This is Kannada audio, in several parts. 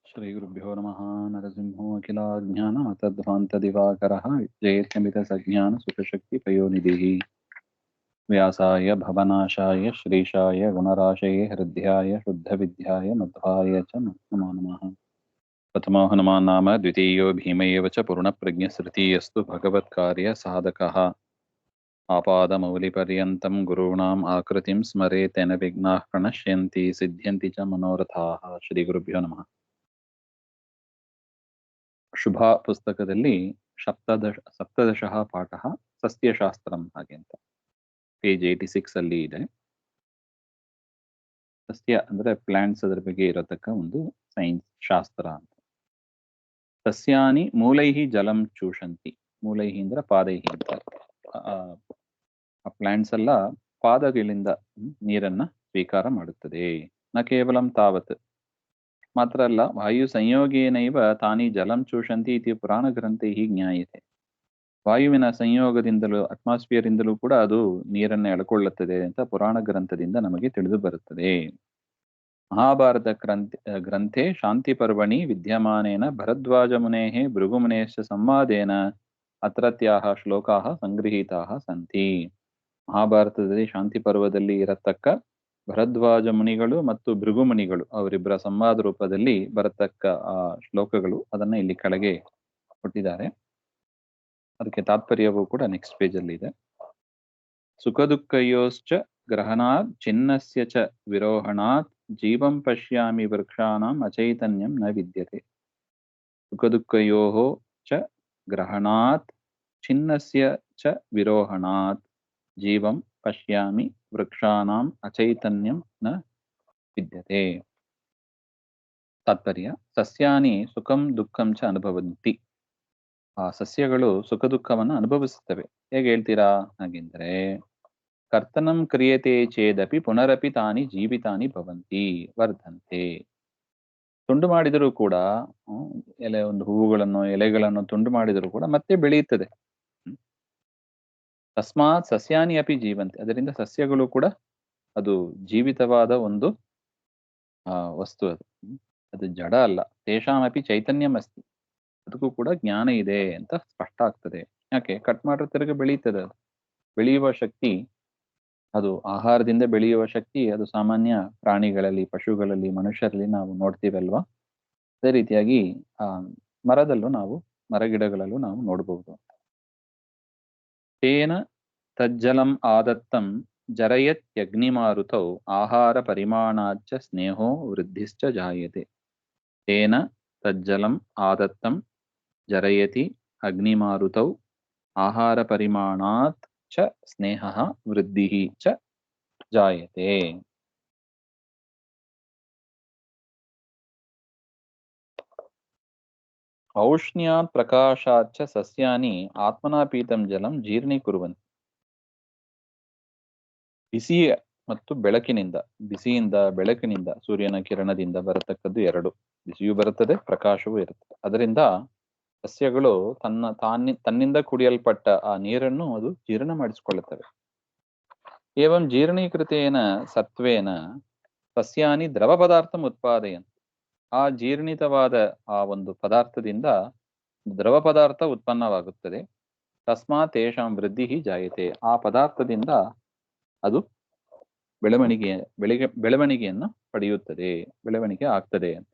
श्रीगुरुभ्यो नमः। नरसिंहो अखिलाज्ञानमतध्वान्तदिवाकरः जयत्यमितसज्ञानसुखशक्तिपयोनिधिः व्यासाय भवनाशाय श्रीशाय गुणराशये हृद्याय शुद्धविद्याय मध्वाय च नमो नमः। प्रथमो हनुमान् नाम द्वितीयो भीम एव च पूर्णप्रज्ञस्तृतीयस्तु भगवत्कार्यसाधकः आपादमौलिपर्यन्तं गुरूणाम् आकृतिं स्मरेत् तेन विघ्नाः प्रणश्यन्ति सिद्ध्यन्ति च मनोरथाः। श्रीगुरुभ्यो नमः. ಶುಭ ಪುಸ್ತಕದಲ್ಲಿ ಸಪ್ತದಶಃ ಪಾಠ ಸಸ್ಯಶಾಸ್ತ್ರಂ ಹಾಗೆ ಅಂತ ಪೇಜ್ 86 ಅಲ್ಲಿ ಇದೆ. ಸಸ್ಯ ಅಂದ್ರೆ ಪ್ಲಾಂಟ್ಸ್, ಅದರ ಬಗ್ಗೆ ಇರತಕ್ಕ ಒಂದು ಸೈನ್ಸ್ ಶಾಸ್ತ್ರ ಅಂತ. ಸಸ್ಯಾನಿ ಮೂಲೈಹಿ ಜಲಂ ಚೂಷಂತಿ. ಮೂಲೈಹಿ ಅಂದ್ರೆ ಪಾದೈಹಿ ಅಂತ. ಆ ಪ್ಲಾಂಟ್ಸ್ ಎಲ್ಲ ಪಾದಗಳಿಂದ ನೀರನ್ನ ಸ್ವೀಕಾರ ಮಾಡುತ್ತದೆ. ನ ಕೇವಲಂ ತಾವತ್, ಮಾತ್ರ ಅಲ್ಲ ವಾಯು ಸಂಯೋಗೇನೈವ ತಾನಿ ಜಲಂ ಚೂಷಂತಿ ಇತಿ ಪುರಾಣ ಗ್ರಂಥೈಹಿ ಜ್ಞಾಯತೆ. ವಾಯುವಿನ ಸಂಯೋಗದಿಂದಲೂ ಅಟ್ಮಾಸ್ಫಿಯರ್ ಇಂದಲೂ ಕೂಡ ಅದು ನೀರನ್ನು ಎಳ್ಕೊಳ್ಳುತ್ತದೆ ಅಂತ ಪುರಾಣ ಗ್ರಂಥದಿಂದ ನಮಗೆ ತಿಳಿದು ಬರುತ್ತದೆ. ಮಹಾಭಾರತ ಗ್ರಂಥೆ ಶಾಂತಿ ಪರ್ವಣಿ ವಿದ್ಯಮಾನೇನ ಭರದ್ವಾಜ ಮುನೇಃ ಭೃಗುಮುನೇಶ್ಚ ಸಂವಾದೇನ ಅತ್ರತ್ಯಾಹ ಶ್ಲೋಕಾಃ ಸಂಗೃಹೀತಾಃ ಸಂತಿ. ಮಹಾಭಾರತದಲ್ಲಿ ಶಾಂತಿ ಪರ್ವದಲ್ಲಿ ಇರತಕ್ಕ ಭರದ್ವಾಜ ಮುನಿಗಳು ಮತ್ತು ಭೃಗು ಮುನಿಗಳು ಅವರಿಬ್ಬರ ಸಂವಾದ ರೂಪದಲ್ಲಿ ಬರತಕ್ಕ ಆ ಶ್ಲೋಕಗಳು ಅದನ್ನ ಇಲ್ಲಿ ಕೆಳಗೆ ಕೊಟ್ಟಿದ್ದಾರೆ. ಅದಕ್ಕೆ ತಾತ್ಪರ್ಯವೂ ಕೂಡ ನೆಕ್ಸ್ಟ್ ಪೇಜ್ ಅಲ್ಲಿ ಇದೆ. ಸುಖ ದುಃಖಯೋಶ್ಚ ಗ್ರಹಣಾತ್ ಚಿನ್ನಸ್ಯ ಚ ವಿರೋಹಣಾತ್ ಜೀವಂ ಪಶ್ಯಾಮಿ ವೃಕ್ಷಾಣಾಂ ಅಚೈತನ್ಯಂ ನ ವಿದ್ಯತೆ. ಸುಖ ದುಃಖಯೋಃ ಚ ಗ್ರಹಣಾತ್ ಚಿನ್ನಸ್ಯ ಚ ವಿರೋಹಣಾತ್ ಜೀವಂ ಪಶ್ಯಾಮಿ ವೃಕ್ಷಾಣಾಂ ಅಚೈತನ್ಯಂ ನ ವಿದ್ಯತೆ. ತಾತ್ಪರ್ಯ: ಸಸ್ಯಾನಿ ಸುಖಂ ದುಃಖಂ ಚ ಅನುಭವಂತಿ. ಆ ಸಸ್ಯಗಳು ಸುಖ ದುಃಖವನ್ನು ಅನುಭವಿಸುತ್ತವೆ. ಹೇಗೆ ಹೇಳ್ತೀರಾ ಹಾಗೆಂದರೆ, ಕರ್ತನಂ ಕ್ರಿಯತೆ ಚೇದಪಿ ಪುನರಪಿ ತಾನಿ ಜೀವಿತಾನಿ ಭವಂತಿ ವರ್ಧಂತೆ. ತುಂಡು ಮಾಡಿದರೂ ಕೂಡ ಒಂದು ಹೂವುಗಳನ್ನು ಎಲೆಗಳನ್ನು ತುಂಡು ಮಾಡಿದರೂ ಕೂಡ ಮತ್ತೆ ಬೆಳೆಯುತ್ತದೆ. ತಸ್ಮಾತ್ ಸಸ್ಯಾನಿ ಅಪಿ ಜೀವಂತೆ. ಅದರಿಂದ ಸಸ್ಯಗಳು ಕೂಡ ಅದು ಜೀವಿತವಾದ ಒಂದು ವಸ್ತು. ಅದು ಜಡ ಅಲ್ಲ. ತೇಷಾಮಪಿ ಚೈತನ್ಯಂ ಅಸ್ತಿ. ಅದಕ್ಕೂ ಕೂಡ ಜ್ಞಾನ ಇದೆ ಅಂತ ಸ್ಪಷ್ಟ ಆಗ್ತದೆ. ಯಾಕೆ? ಕಟ್ ಮಾಡಿರೋ ತಿರುಗಿ ಬೆಳೀತದೆ. ಅದು ಬೆಳೆಯುವ ಶಕ್ತಿ, ಅದು ಆಹಾರದಿಂದ ಬೆಳೆಯುವ ಶಕ್ತಿ ಅದು ಸಾಮಾನ್ಯ ಪ್ರಾಣಿಗಳಲ್ಲಿ, ಪಶುಗಳಲ್ಲಿ, ಮನುಷ್ಯರಲ್ಲಿ ನಾವು ನೋಡ್ತೀವಲ್ವಾ. ಅದೇ ರೀತಿಯಾಗಿ ಮರದಲ್ಲೂ ನಾವು, ಮರಗಿಡಗಳಲ್ಲೂ ನಾವು ನೋಡಬಹುದು. ತೇನ ತಜ್ಜಲಂ ಆದತ್ತಂ ಜರಯತ್ಯಗ್ನಿಮಾರುತೌ ಆಹಾರ ಪರಿಮಾಣಾಚ್ಚ ಸ್ನೇಹೋ ವೃದ್ಧಿಶ್ಚ ಜಾಯತೆ. ತೇನ ತಜ್ಜಲಂ ಆದತ್ತಂ ಜರಯತಿ ಅಗ್ನಿಮಾರುತೌ ಆಹಾರ ಪರಿಮಾಣಾತ್ ಚ ಸ್ನೇಹಃ ವೃದ್ಧಿಃ ಚ ಜಾಯತೆ. ಔಷ್ಣ್ಯಾತ್ ಪ್ರಕಾಶಾತ್ ಚ ಸಸ್ಯಾನಿ ಆತ್ಮನಾ ಪೀತಂ ಜಲಂ ಜೀರ್ಣೀಕುರ್ವಂತಿ. ಬಿಸಿ ಮತ್ತು ಬೆಳಕಿನಿಂದ, ಬಿಸಿಯಿಂದ ಬೆಳಕಿನಿಂದ, ಸೂರ್ಯನ ಕಿರಣದಿಂದ ಬರತಕ್ಕದ್ದು ಎರಡು. ಬಿಸಿಯೂ ಬರುತ್ತದೆ, ಪ್ರಕಾಶವೂ ಇರುತ್ತದೆ. ಅದರಿಂದ ಸಸ್ಯಗಳು ತನ್ನಿಂದ ಕುಡಿಯಲ್ಪಟ್ಟ ಆ ನೀರನ್ನು ಅದು ಜೀರ್ಣ ಮಾಡಿಸಿಕೊಳ್ಳುತ್ತವೆ. ಏವಂ ಜೀರ್ಣೀಕೃತೇನ ಸತ್ವೇನ ಸಸ್ಯಾನಿ ದ್ರವ ಪದಾರ್ಥ ಉತ್ಪಾದಯಂತಿ. ಆ ಜೀರ್ಣಿತವಾದ ಆ ಒಂದು ಪದಾರ್ಥದಿಂದ ದ್ರವ ಪದಾರ್ಥ ಉತ್ಪನ್ನವಾಗುತ್ತದೆ. ತಸ್ಮಾತ್ ತೇಷಾಂ ವೃದ್ಧಿ ಜಾಯತೆ. ಆ ಪದಾರ್ಥದಿಂದ ಅದು ಬೆಳವಣಿಗೆಯನ್ನು ಪಡೆಯುತ್ತದೆ, ಬೆಳವಣಿಗೆ ಆಗ್ತದೆ ಅಂತ.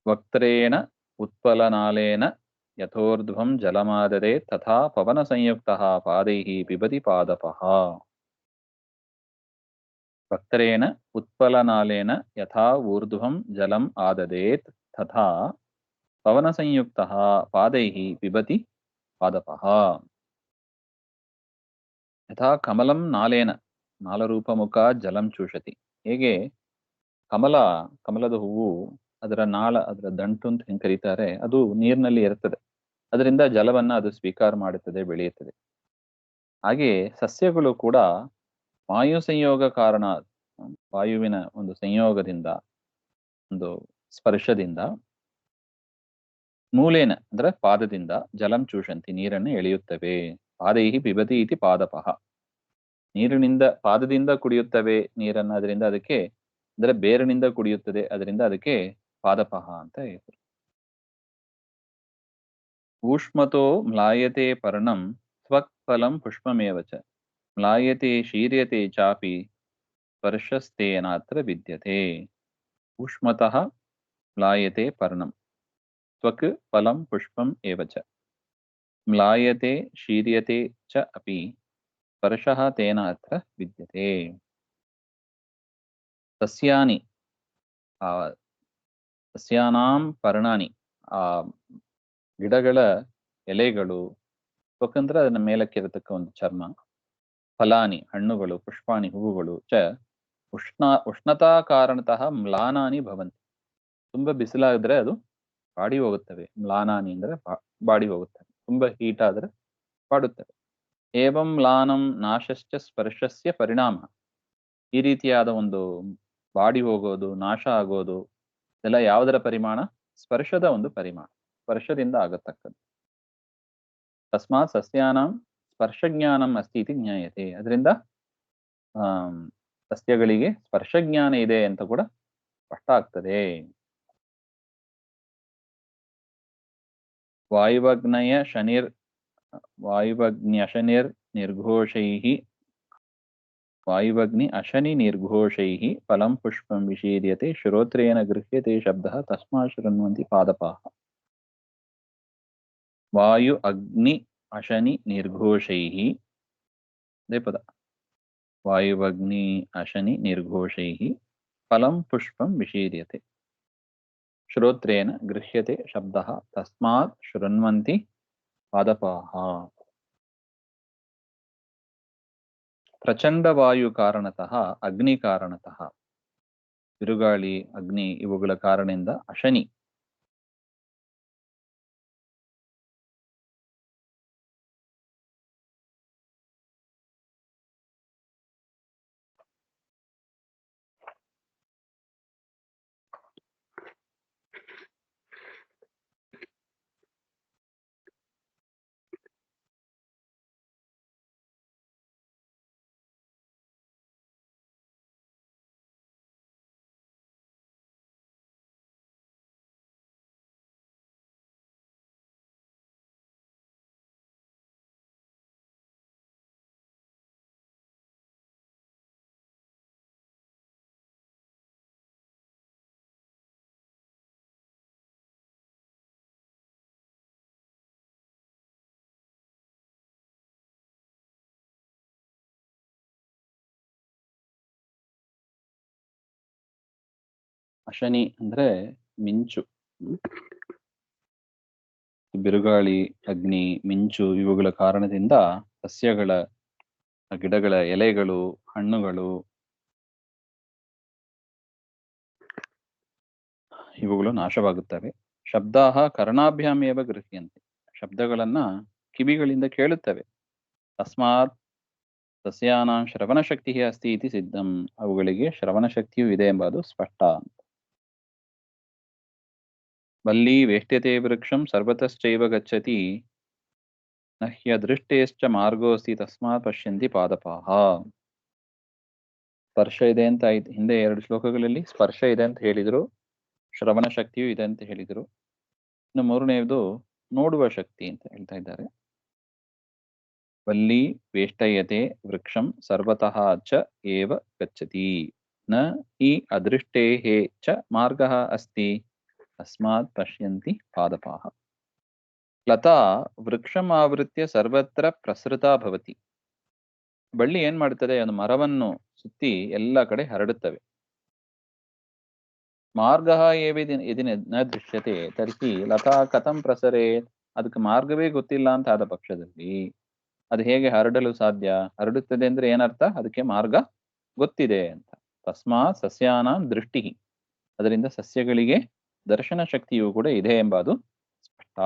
ವಕ್ತ್ರೇಣ ಉತ್ಪಲನಾಲೇನ ಯಥೋರ್ಧ್ವಂ ಜಲಮಾದದೆ ತಥಾ ಪವನ ಸಂಯುಕ್ತಃ ಪಾದೈಃ ಪಿಬತಿ ಪಾದಪಃ. ವಕ್ತ್ರೇಣ ಉತ್ಪಲನಾಲೇನ ಯಥಾ ಊರ್ಧ್ವಂ ಜಲಂ ಆದದೇತ್ ತಥಾ ಪವನ ಸಂಯುಕ್ತಃ ಪಾದೈಃ ಪಿಬತಿ ಪಾದಪಃ. ಯಥಾ ಕಮಲಂ ನಾಲೇನ ನಾಳರೂಪಮುಖ ಜಲಂ ಚೂಷತಿ. ಹೇಗೆ ಕಮಲದ ಹೂವು ಅದರ ಅದರ ದಂಟು ಅಂತ ಹೆಂಗೆ ಕರೀತಾರೆ, ಅದು ನೀರಿನಲ್ಲಿ ಇರುತ್ತದೆ. ಅದರಿಂದ ಜಲವನ್ನ ಅದು ಸ್ವೀಕಾರ ಮಾಡುತ್ತದೆ, ಬೆಳೆಯುತ್ತದೆ. ಹಾಗೆ ಸಸ್ಯಗಳು ಕೂಡ ವಾಯು ಸಂಯೋಗ ಕಾರಣ, ವಾಯುವಿನ ಒಂದು ಸಂಯೋಗದಿಂದ, ಒಂದು ಸ್ಪರ್ಶದಿಂದ, ಮೂಲೇನ ಅಂದ್ರೆ ಪಾದದಿಂದ ಜಲಂ ಚೂಷಂತಿ ನೀರನ್ನು ಎಳೆಯುತ್ತವೆ. ಪಾದೈಹಿ ಪಿಬತಿ ಇತಿ ಪಾದಪಃ. ನೀರಿನಿಂದ, ಪಾದದಿಂದ ಕುಡಿಯುತ್ತವೆ ನೀರನ್ನು. ಅದರಿಂದ ಅದಕ್ಕೆ ಅಂದ್ರೆ ಬೇರಿನಿಂದ ಕುಡಿಯುತ್ತದೆ, ಅದರಿಂದ ಅದಕ್ಕೆ ಪಾದಪಃ ಅಂತ ಹೆಸರು. ಊಷ್ಮತೋ ಮ್ಲಾಯತೆ ಪರ್ಣಂ ತ್ವಕ್ ಫಲಂ ಪುಷ್ಪಮೇವ ಚ ಮ್ಲಾಯತೆ ಶೀರ್ಯತೆ ಚಾಪಿ ಸ್ಪರ್ಶಸ್ತೇನಾತ್ರ ವಿದ್ಯತೆ. ಊಷ್ಮತಃ ಮ್ಲಾಯತೆ ಪರ್ಣಂ ತ್ವಕ್ ಫಲಂ ಪುಷ್ಪಂ ಏವ ಚ ಮ್ಲಾಯತೆ ಶೀರ್ಯತೆ ಚ ಅಪಿ ಸ್ಪರ್ಶಃ ತೇನ ಅತ್ರ ವಿದ್ಯತೆ. ಸಸ್ಯಾನಿ ಸಸ್ಯಾನಾಂ ಪರ್ಣಾನಿ, ಆ ಗಿಡಗಳ ಎಲೆಗಳು, ತ್ವಕಂದ್ರೆ ಅದನ್ನ ಮೇಲಕ್ಕಿರತಕ್ಕ ಒಂದು ಚರ್ಮ, ಫಲಾನಿ ಹಣ್ಣುಗಳು, ಪುಷ್ಪಾಣಿ ಹೂವುಗಳು, ಚ ಉಷ್ಣತಾ ಕಾರಣತಃ ಮ್ಲಾನಾನಿ ಭವಂತಿ, ತುಂಬಾ ಬಿಸಿಲಾದ್ರೆ ಅದು ಬಾಡಿ ಹೋಗುತ್ತವೆ. ಮ್ಲಾನಾನಿ ಅಂದ್ರೆ ಬಾಡಿ ಹೋಗುತ್ತವೆ, ತುಂಬಾ ಹೀಟ್ ಆದ್ರೆ ಬಾಡುತ್ತವೆ. ಏವಂ ಮ್ಲಾನಂ ನಾಶಶ್ಚ ಸ್ಪರ್ಶಸ್ಯ ಪರಿಣಾಮ, ಈ ರೀತಿಯಾದ ಒಂದು ಬಾಡಿ ಹೋಗೋದು, ನಾಶ ಆಗೋದು ಇದೆಲ್ಲ ಯಾವುದರ ಪರಿಮಾಣ? ಸ್ಪರ್ಶದ ಒಂದು ಪರಿಮಾಣ, ಸ್ಪರ್ಶದಿಂದ ಆಗತಕ್ಕದ್ದು. ತಸ್ಮಾತ್ ಸಸ್ಯಾನಾಂ ಸ್ಪರ್ಶಜ್ಞಾನಂ ಅಸ್ತಿ ಇತಿ ಜ್ಞಾಯತೆ, ಅದರಿಂದ ಸಸ್ಯಗಳಿಗೆ ಸ್ಪರ್ಶಜ್ಞಾನ ಇದೆ ಅಂತ ಕೂಡ ಸ್ಪಷ್ಟ ಆಗ್ತದೆ. ವಾಯುವಗ್ನಯ ಶನಿರ್ ವಾಯುವಗ್ನ್ಯಶನಿರ್ ನಿರ್ಘೋಷೈಃ ವಾಯುವಗ್ನಿ ಅಶನಿ ನಿರ್ಘೋಷೈಃ ಫಲಂ ಪುಷ್ಪಂ ವಿಶೀರ್ಯತೆ ಶ್ರೋತ್ರೇಣ ಗೃಹ್ಯತೆ ಶಬ್ದಃ ತಸ್ಮಾತ್ ಶೃಣ್ವಂತಿ ಪಾದಪಾಃ. ವಾಯು ಅಗ್ನಿ ಅಶನಿ ನಿರ್ಘೋಷೈಃ, ಅದೇ ಪದ, ವಾಯುವಗ್ನಿ ಅಶನಿ ನಿರ್ಘೋಷೈಃ ಫಲಂ ಪುಷ್ಪಂ ವಿಶೀರ್ಯತೆ ಶ್ರೋತ್ರೇಣ ಗೃಹ್ಯತೆ ಶಬ್ದಃ ತಸ್ಮಾತ್ ಶೃಣ್ವಂತಿ ಪಾದಪಾಃ. ಪ್ರಚಂಡ ವಾಯು ಕಾರಣತಃ ಅಗ್ನಿ ಕಾರಣತಃ, ಬಿರುಗಾಳಿ, ಅಗ್ನಿ ಇವುಗಳ ಕಾರಣದಿಂದ ಅಶನಿ, ಅಶನಿ ಅಂದ್ರೆ ಮಿಂಚು, ಬಿರುಗಾಳಿ, ಅಗ್ನಿ, ಮಿಂಚು ಇವುಗಳ ಕಾರಣದಿಂದ ಸಸ್ಯಗಳ, ಗಿಡಗಳ ಎಲೆಗಳು, ಹಣ್ಣುಗಳು ಇವುಗಳು ನಾಶವಾಗುತ್ತವೆ. ಶಬ್ದಾಹ ಕರ್ಣಾಭ್ಯಾಮೇವ ಗೃಹ್ಯಂತೆ, ಶಬ್ದಗಳನ್ನ ಕಿವಿಗಳಿಂದ ಕೇಳುತ್ತವೆ. ತಸ್ಮಾತ್ ಸಸ್ಯಾನಾಂ ಶ್ರವಣ ಶಕ್ತಿ ಅಸ್ತಿ ಇತಿ ಸಿದ್ಧಂ, ಅವುಗಳಿಗೆ ಶ್ರವಣ ಶಕ್ತಿಯೂ ಇದೆ ಎಂಬುದು ಸ್ಪಷ್ಟ. ಬಲ್ಲಿ ವೇಷ್ಟ್ಯತೆ ವೃಕ್ಷಂ ಸರ್ವತಶ್ಚೈವ ಗಚ್ಚತಿ ನ ಹ್ಯದೃಷ್ಟೇಶ್ಚ ಮಾರ್ಗೋಸ್ತಿ ತಸ್ಮಾತ್ ಪಶ್ಯಂತಿ ಪಾದಪಾಃ. ಸ್ಪರ್ಶ ಇದೆ ಅಂತ ಹಿಂದೆ 2 ಶ್ಲೋಕಗಳಲ್ಲಿ ಸ್ಪರ್ಶ ಇದೆ ಅಂತ ಹೇಳಿದ್ರು, ಶ್ರವಣ ಶಕ್ತಿಯೂ ಇದೆ ಅಂತ ಹೇಳಿದ್ರು. ಇನ್ನು 3ನೇದು ನೋಡುವ ಶಕ್ತಿ ಅಂತ ಹೇಳ್ತಾ ಇದ್ದಾರೆ. ವಲ್ಲಿ ವೇಷ್ಟಯತೆ ವೃಕ್ಷಂ ಸರ್ವತಃ ಚ ಏವ ಗಚ್ಚತಿ ನ ಹಿ ಅದೃಷ್ಟೇಃ ಚ ಮಾರ್ಗಃ ಅಸ್ತಿ ತಸ್ಮಾತ್ ಪಶ್ಯಂತಿ ಪಾದಪಾಃ. ಲತಾ ವೃಕ್ಷಂ ಆವೃತ್ಯ ಸರ್ವತ್ರ ಪ್ರಸೃತಾ ಭವತಿ, ಬಳ್ಳಿ ಏನ್ ಮಾಡ್ತದೆ, ಒಂದು ಮರವನ್ನು ಸುತ್ತಿ ಎಲ್ಲ ಕಡೆ ಹರಡುತ್ತವೆ. ಮಾರ್ಗಃ ಏವ ಯದಿ ನ ದೃಶ್ಯತೆ ತರ್ಹಿ ಲತಾ ಕಥಂ ಪ್ರಸರೇತ್, ಅದಕ್ಕೆ ಮಾರ್ಗವೇ ಗೊತ್ತಿಲ್ಲ ಅಂತ ಆದ ಪಕ್ಷದಲ್ಲಿ ಅದು ಹೇಗೆ ಹರಡಲು ಸಾಧ್ಯ? ಹರಡುತ್ತದೆ ಅಂದ್ರೆ ಏನರ್ಥ? ಅದಕ್ಕೆ ಮಾರ್ಗ ಗೊತ್ತಿದೆ ಅಂತ. ತಸ್ಮಾತ್ ಸಸ್ಯಾನಾಂ ದೃಷ್ಟಿ, ಅದರಿಂದ ಸಸ್ಯಗಳಿಗೆ ದರ್ಶನ ಶಕ್ತಿಯೂ ಕೂಡ ಇದೆ ಎಂಬುದು ಸ್ಪಷ್ಟ.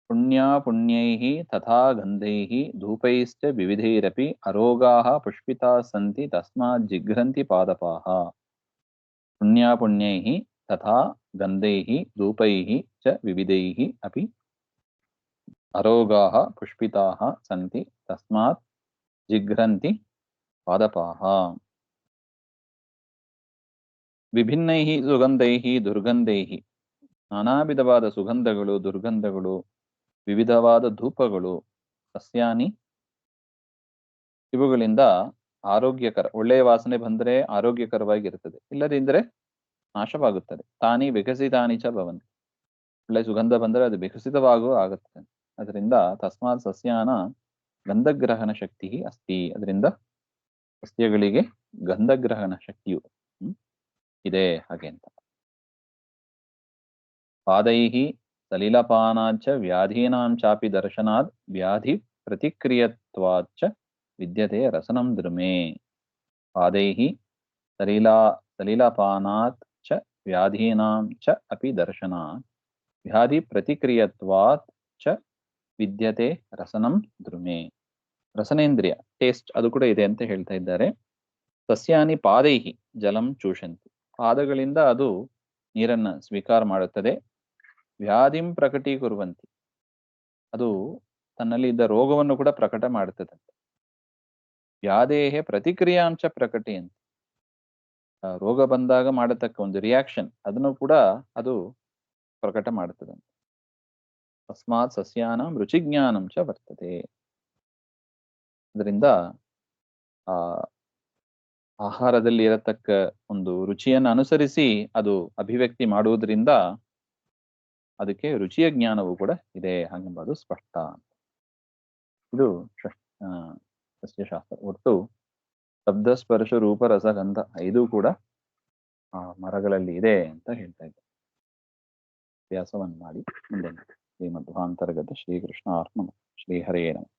ಪುಣ್ಯ ಪುಣ್ಯೈಃ ತಥಾ ಗಂಧೈಃ ಧೂಪೈಶ್ಚ ವಿವಿಧೈರಪಿ ಅರೋಗಾಃ ಪುಷ್ಪಿತಾಃ ಸಂತಿ ತಸ್ಮಾತ್ ಜಿಘ್ರಂತಿ ಪಾದಪಾಃ. ಪುಣ್ಯ ಪುಣ್ಯೈಃ ತಥಾ ಗಂಧೈಃ ಧೂಪೈಃ ಚ ವಿವಿಧೈಃ ಅಪಿ ಅರೋಗಾಃ ಪುಷ್ಪಿತಾಃ ಸಂತಿ ತಸ್ಮಾತ್ ಜಿಘ್ರಂತಿ ಪಾದಪಾಹ ವಿಭಿನ್ನೈಹಿ ಸುಗಂಧೈಹಿ ದುರ್ಗಂಧೈಹಿ ನಾನಾ ವಿಧವಾದ ಸುಗಂಧಗಳು ದುರ್ಗಂಧಗಳು ವಿವಿಧವಾದ ಧೂಪಗಳು ಸಸ್ಯಾನಿ ಇವುಗಳಿಂದ ಆರೋಗ್ಯಕರ ಒಳ್ಳೆಯ ವಾಸನೆ ಬಂದರೆ ಆರೋಗ್ಯಕರವಾಗಿರುತ್ತದೆ, ಇಲ್ಲದಿದ್ದರೆ ನಾಶವಾಗುತ್ತದೆ. ತಾನಿ ವಿಕಸಿತಾನಿ ಚ ಭವಂತಿ. ಒಳ್ಳೆ ಸುಗಂಧ ಬಂದರೆ ಅದು ವಿಕಸಿತವಾಗೂ ಆಗುತ್ತದೆ. ಅದರಿಂದ ತಸ್ಮಾತ್ ಸಸ್ಯಾನ ಗಂಧಗ್ರಹಣ ಶಕ್ತಿ ಅಸ್ತಿ. ಅದರಿಂದ ಸಸ್ಯಗಳಿಗೆ ಗಂಧಗ್ರಹಣ ಶಕ್ತಿಯು ಇದೆ ಹಾಗೆ ಅಂತ. ಪಾದೈಹಿ ಸಲಿಲಪಾನಾಚ ವ್ಯಾಧೀನಾಂ ಚಾಪಿ ದರ್ಶನಾತ್ ವ್ಯಾಧಿ ಪ್ರತಿಕ್ರಿಯತ್ವಾಚ್ಚ ವಿದ್ಯತೆ ರಸನಂ ದ್ರುಮೇ. ಪಾದೈಹಿ ಸಲಿಲಪಾನಾತ್ ಚ ವ್ಯಾಧೀನಾಂ ಚ ಅಪಿ ದರ್ಶನಾತ್ ವ್ಯಾಧಿ ಪ್ರತಿಕ್ರಿಯತ್ವಾತ್ ಚ ವಿದ್ಯತೆ ರಸನಂ ದ್ರುಮೇ. ರಸನೇಂದ್ರಿಯ ಟೇಸ್ಟ್ ಅದು ಕೂಡ ಇದೆ ಅಂತ ಹೇಳ್ತಾ ಇದ್ದಾರೆ. ಸಸ್ಯಾನಿ ಪಾದೈಹಿ ಜಲಂ ಚೂಷಂತಿ. ಪಾದಗಳಿಂದ ಅದು ನೀರನ್ನು ಸ್ವೀಕಾರ ಮಾಡುತ್ತದೆ. ವ್ಯಾಧಿಂ ಪ್ರಕಟೀಕುರ್ವಂತಿ. ಅದು ತನ್ನಲ್ಲಿ ಇದ್ದ ರೋಗವನ್ನು ಕೂಡ ಪ್ರಕಟ ಮಾಡುತ್ತದೆ. ವ್ಯಾಧೇಹೆ ಪ್ರತಿಕ್ರಿಯಾಂಶ ಪ್ರಕಟೆಯಂತೆ. ರೋಗ ಬಂದಾಗ ಮಾಡತಕ್ಕ ಒಂದು ರಿಯಾಕ್ಷನ್ ಅದನ್ನು ಕೂಡ ಅದು ಪ್ರಕಟ ಮಾಡುತ್ತದೆ. ತಸ್ಮಾತ್ ಸಸ್ಯಾನಾಂ ರುಚಿಜ್ಞಾನಂ ಚ ವರ್ತತೆ. ಅದರಿಂದ ಆಹಾರದಲ್ಲಿ ಇರತಕ್ಕ ಒಂದು ರುಚಿಯನ್ನು ಅನುಸರಿಸಿ ಅದು ಅಭಿವ್ಯಕ್ತಿ ಮಾಡುವುದರಿಂದ ಅದಕ್ಕೆ ರುಚಿಯ ಜ್ಞಾನವೂ ಕೂಡ ಇದೆ ಹಾಗೆಂಬುದು ಸ್ಪಷ್ಟ. ಇದು ಸಸ್ಯಶಾಸ್ತ್ರ. ಒಟ್ಟು ಶಬ್ದ ಸ್ಪರ್ಶ ರೂಪ ರಸಗಂಧ 5 ಕೂಡ ಮರಗಳಲ್ಲಿ ಇದೆ ಅಂತ ಹೇಳ್ತಾ ಇದ್ದಾರೆ. ಅಭ್ಯಾಸವನ್ನು ಮಾಡಿ ಮುಂದೆ ಶ್ರೀಮಧ್ವಾಂತರ್ಗತ ಶ್ರೀಕೃಷ್ಣ ಅರ್ಪಣ ಶ್ರೀಹರೇ ನಮಃ.